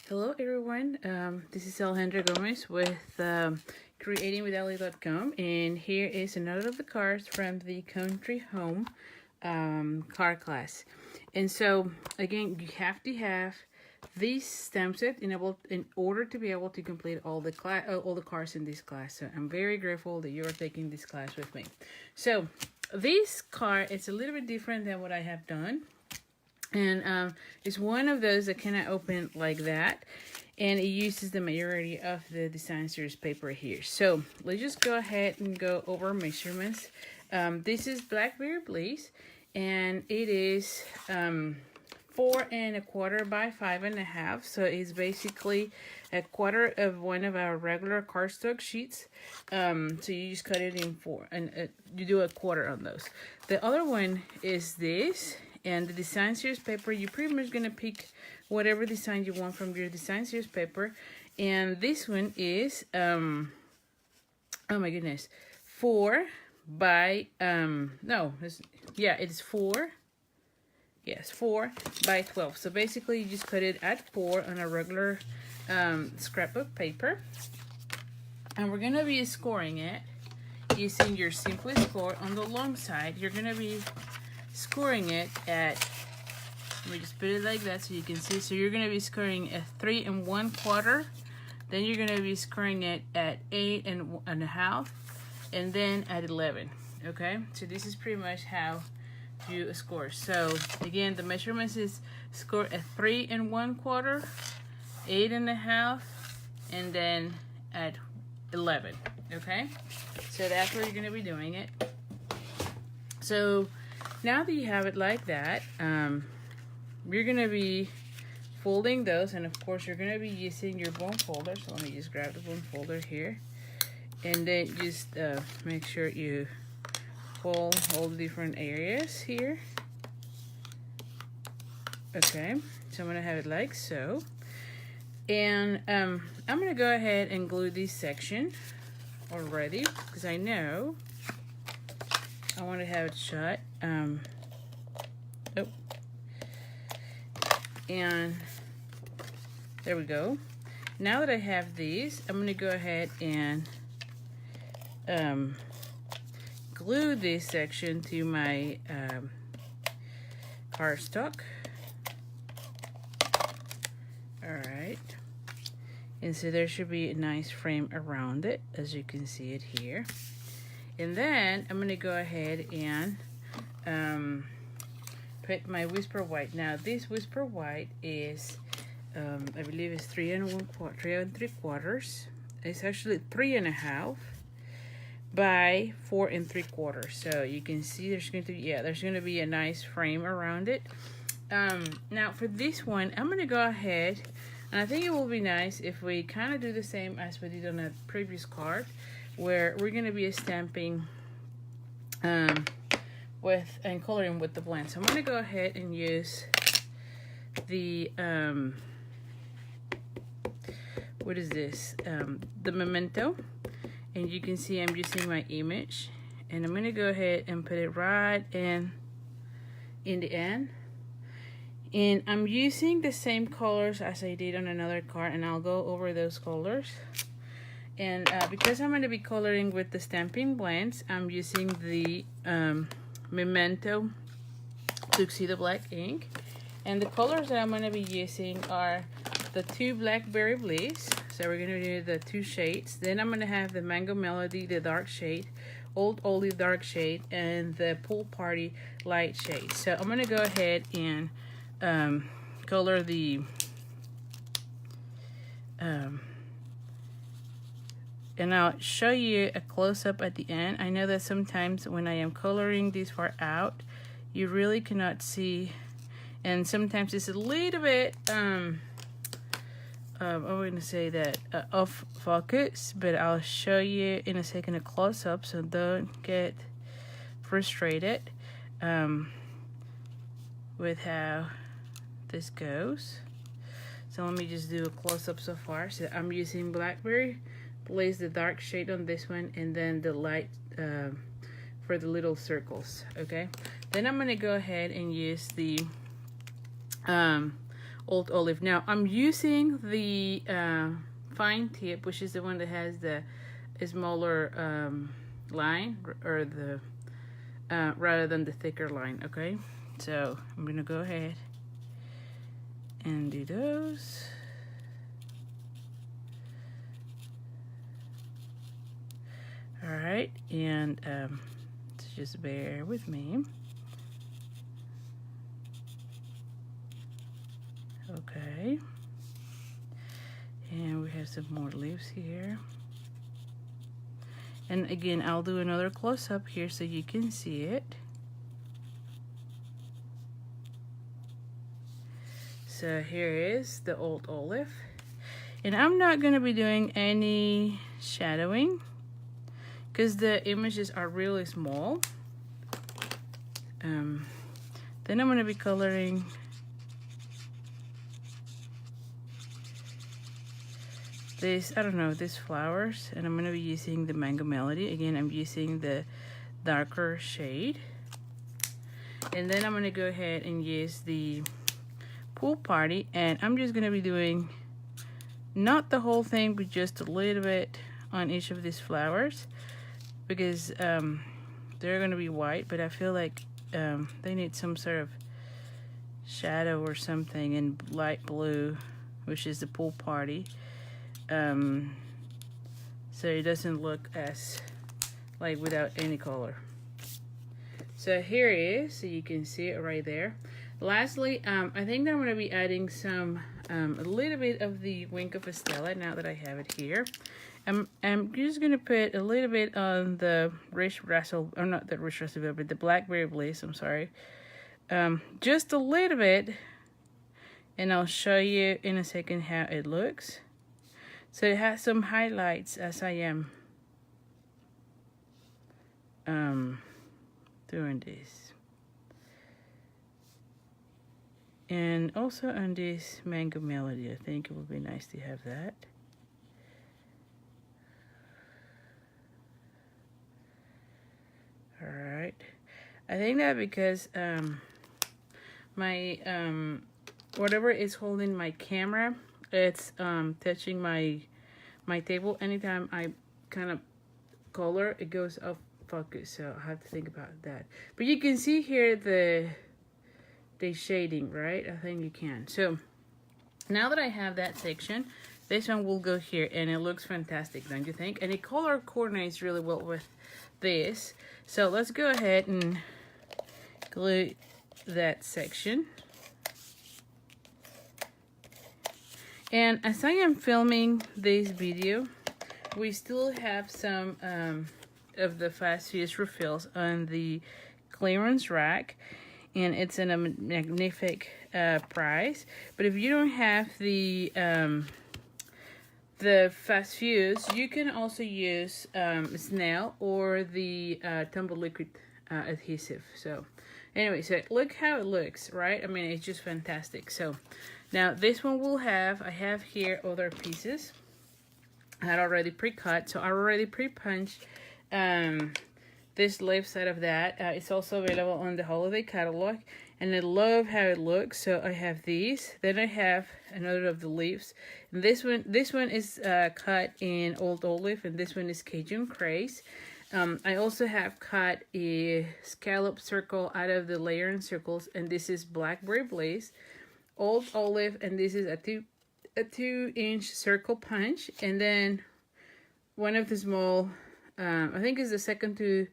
Hello everyone, this is Alejandra Gomez with creatingwithali.com, and here is another of the cards from the Country Home card class. And so again, you have to have this stamp set in order to be able to complete all the cards in this class. So I'm very grateful that you are taking this class with me. So this card is a little bit different than what I have done. And it's one of those that cannot open like that, and it uses the majority of the design series paper here. So let's just go ahead and go over measurements. This is Blackberry Bliss, and it is 4 1/4 by 5 1/2. So it's basically a quarter of one of our regular cardstock sheets. So you just cut it in 4, and you do a quarter on those. The other one is this. And the design series paper, you're pretty much going to pick whatever design you want from your design series paper. And this one is, oh my goodness, 4 by, it's 4. Yes, 4 by 12. So basically, you just cut it at 4 on a regular scrapbook paper. And we're going to be scoring it using your simplest score. On the long side, you're going to be scoring it at, let me just put it like that so you can see. So you're going to be scoring at 3 1/4. Then you're going to be scoring it at 8 1/2, and then at 11. Okay, so this is pretty much how you score. So again, the measurements is score at 3 1/4, 8 1/2, and then at 11. Okay, so that's where you're going to be doing it. So now that you have it like that, you're going to be folding those, and of course you're going to be using your bone folder. So let me just grab the bone folder here, and then just make sure you fold all the different areas here. Okay, so I'm going to have it like so, and I'm going to go ahead and glue this section already because I know I want to have it shut. And there we go. Now that I have these, I'm going to go ahead and glue this section to my cardstock. Alright. And so there should be a nice frame around it, as you can see it here. And then I'm going to go ahead and put my Whisper White. Now this Whisper White is, I believe it's 3 3/4. It's actually 3 1/2 by 4 3/4. So you can see there's going to be a nice frame around it. Now for this one, I'm going to go ahead, and I think it will be nice if we kind of do the same as we did on the previous card, where we're going to be stamping with and coloring with the blend. So I'm going to go ahead and use the what is this, the Memento, and you can see I'm using my image, and I'm going to go ahead and put it right in the end. And I'm using the same colors as I did on another card, and I'll go over those colors. And because I'm going to be coloring with the stamping blends, I'm using the Memento Tuxedo Black ink. And the colors that I'm going to be using are the 2 Blackberry Bliss. So we're going to do the 2 shades. Then I'm going to have the Mango Melody, the dark shade, Old Oldie dark shade, and the Pool Party light shade. So I'm going to go ahead and color the and I'll show you a close-up at the end. I know that sometimes when I am coloring this far out, you really cannot see, and sometimes it's a little bit I'm going to say that off focus, but I'll show you in a second a close-up, so don't get frustrated with how this goes. So let me just do a close-up so far. So I'm using Blackberry Bliss, the dark shade on this one, and then the light for the little circles. Okay, then I'm going to go ahead and use the old olive. Now I'm using the fine tip, which is the one that has the smaller line, or the rather than the thicker line. Okay, so I'm gonna go ahead and do those. All right, and just bear with me. Okay, and we have some more leaves here. And again, I'll do another close-up here so you can see it. So here is the old olive. And I'm not going to be doing any shadowing because the images are really small. Then I'm going to be coloring this, I don't know, these flowers, and I'm going to be using the Mango Melody. Again, I'm using the darker shade. And then I'm going to go ahead and use the Pool Party, and I'm just going to be doing not the whole thing, but just a little bit on each of these flowers, because they're going to be white, but I feel like they need some sort of shadow or something in light blue, which is the Pool Party. So it doesn't look as like without any color. So here it is, so you can see it right there. Lastly, I think that I'm going to be adding some a little bit of the Wink of Estella now that I have it here. I'm just going to put a little bit on the Rich Razzle, or not the Rich Razzle, but the Blackberry Bliss, I'm sorry. Just a little bit, and I'll show you in a second how it looks. So it has some highlights as I am doing this. And also on this Mango Melody, I think it would be nice to have that. Alright. I think that because my whatever is holding my camera, it's touching my table. Anytime I kind of color, it goes off focus, so I have to think about that. But you can see here the shading, right? I think you can. So now that I have that section, this one will go here, and it looks fantastic, don't you think? And it color coordinates really well with this. So let's go ahead and glue that section. And as I am filming this video, we still have some of the Fast Fuse refills on the clearance rack, and it's in a magnific price. But if you don't have the Fast Fuse, you can also use Snail or the Tumble Liquid adhesive. So anyway, so look how it looks, right? I mean, it's just fantastic. So now this one will have, I have here other pieces I had already pre-cut, so I already pre-punched this left side of that. It's also available on the holiday catalog, and I love how it looks. So I have these, then I have another of the leaves, and this one is cut in Old Olive, and this one is Cajun Craze. I also have cut a scallop circle out of the layering circles, and this is Blackberry Blaze, Old Olive, and this is a 2-inch circle punch, and then one of the small, I think is the second to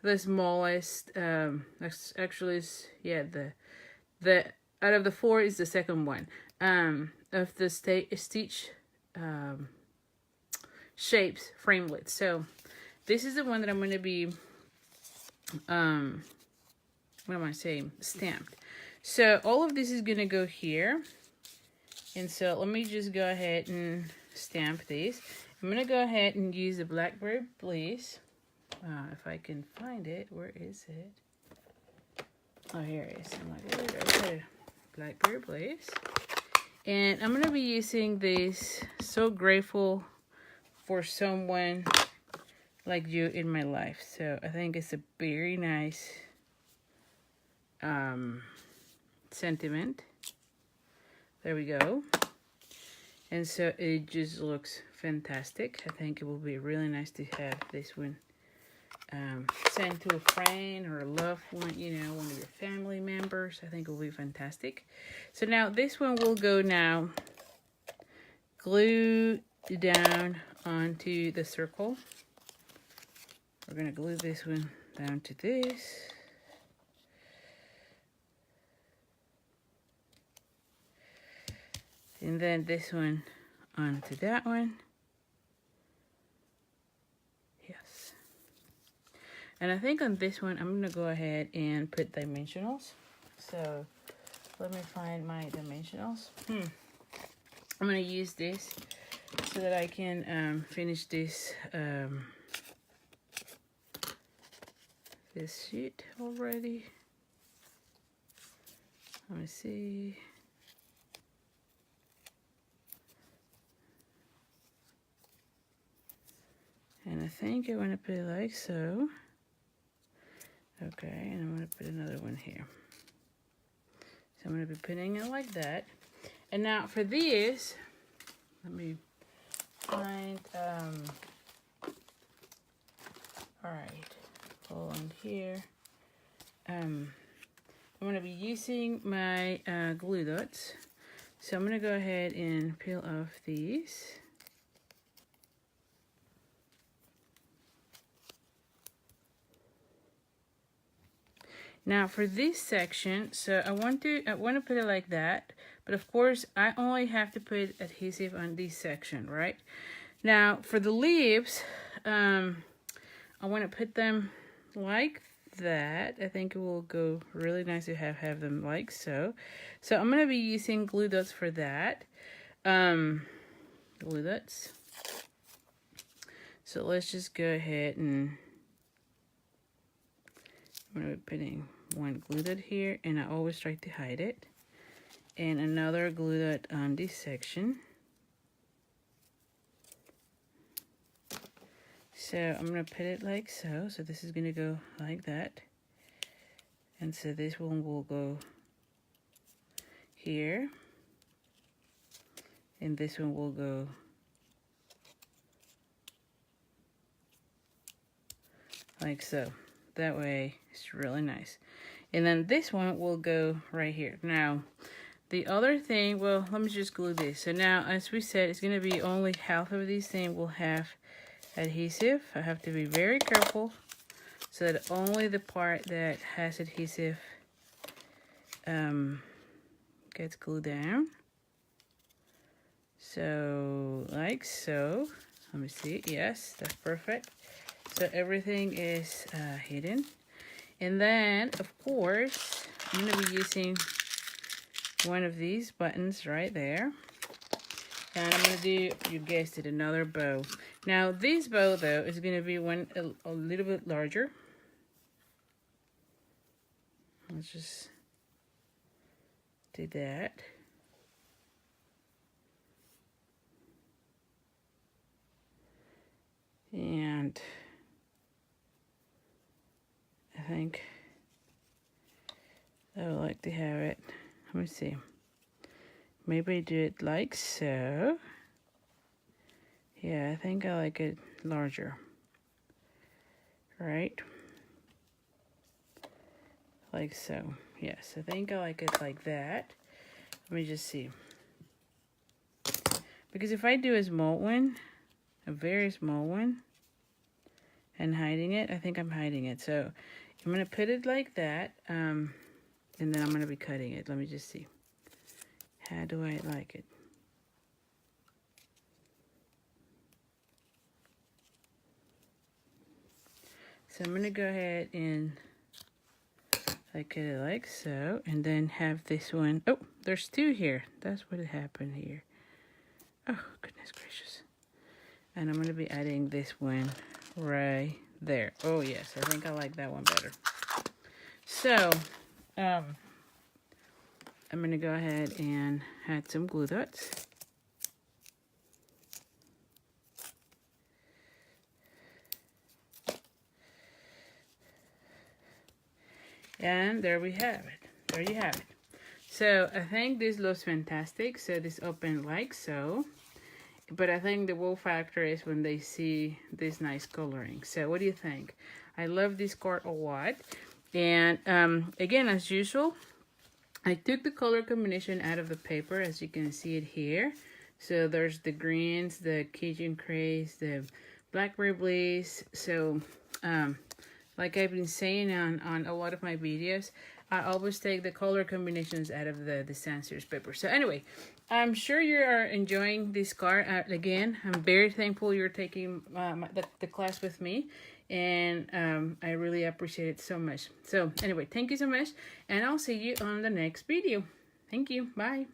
the smallest, actually is, yeah, the out of the 4 is the second one, of the stitch shapes framelits. So this is the one that I'm going to be, what am I saying, stamped. So all of this is going to go here. And so let me just go ahead and stamp these. I'm going to go ahead and use the Blackberry Bliss. If I can find it. Where is it? Oh, here it is. I'm like, okay, Blackberry Bliss. And I'm going to be using this. So grateful for someone like you in my life. So I think it's a very nice sentiment There we go. And so it just looks fantastic. I think it will be really nice to have this one sent to a friend or a loved one, you know, one of your family members. I think it will be fantastic. So now this one will go now glue down onto the circle. We're going to glue this one down to this. And then this one onto that one. Yes. And I think on this one, I'm going to go ahead and put dimensionals. So let me find my dimensionals. I'm going to use this so that I can finish this this sheet already. Let me see. And I think I want to put it like so. Okay, and I'm going to put another one here. So I'm going to be putting it like that. And now for these, let me find, all right, hold on here. I'm going to be using my glue dots. So I'm going to go ahead and peel off these. Now for this section, so I want to put it like that, but of course I only have to put adhesive on this section, right? Now for the leaves, I want to put them like that. I think it will go really nice to have them like so. So I'm going to be using glue dots for that. Glue dots. So let's just go ahead and I'm going to be putting one glue dot here, and I always try to hide it. And another glue dot on this section. So I'm going to put it like so. So this is going to go like that. And so this one will go here. And this one will go like so. That way it's really nice. And then this one will go right here. Now the other thing, well, let me just glue this. So now, as we said, it's going to be only half of these things will have adhesive. I have to be very careful so that only the part that has adhesive gets glued down. So like so. Let me see. Yes, that's perfect. So everything is hidden. And then, of course, I'm going to be using one of these buttons right there. And I'm going to do, you guessed it, another bow. Now, this bow, though, is going to be one a little bit larger. Let's just do that. And I think I would like to have it, let me see, maybe do it like so. Yeah, I think I like it larger, right? Like so. Yes, I think I like it like that. Let me just see. Because if I do a small one, a very small one, and hiding it, I think I'm hiding it. So I'm going to put it like that, and then I'm going to be cutting it. Let me just see. How do I like it? So I'm going to go ahead and cut it like so, and then have this one. Oh, there's two here. That's what happened here. Oh, goodness gracious. And I'm going to be adding this one right there. Oh, yes. I think I like that one better. So, I'm going to go ahead and add some glue dots. And there we have it. There you have it. So I think this looks fantastic. So this open like so. But I think the wow factor is when they see this nice coloring. So what do you think? I love this card a lot. And again, as usual, I took the color combination out of the paper, as you can see it here. So there's the greens, the Cajun craze, the blackberry blaze. So like I've been saying on a lot of my videos, I always take the color combinations out of the sans serif paper. So anyway, I'm sure you are enjoying this card. Again, I'm very thankful you're taking the class with me. And I really appreciate it so much. So anyway, thank you so much. And I'll see you on the next video. Thank you. Bye.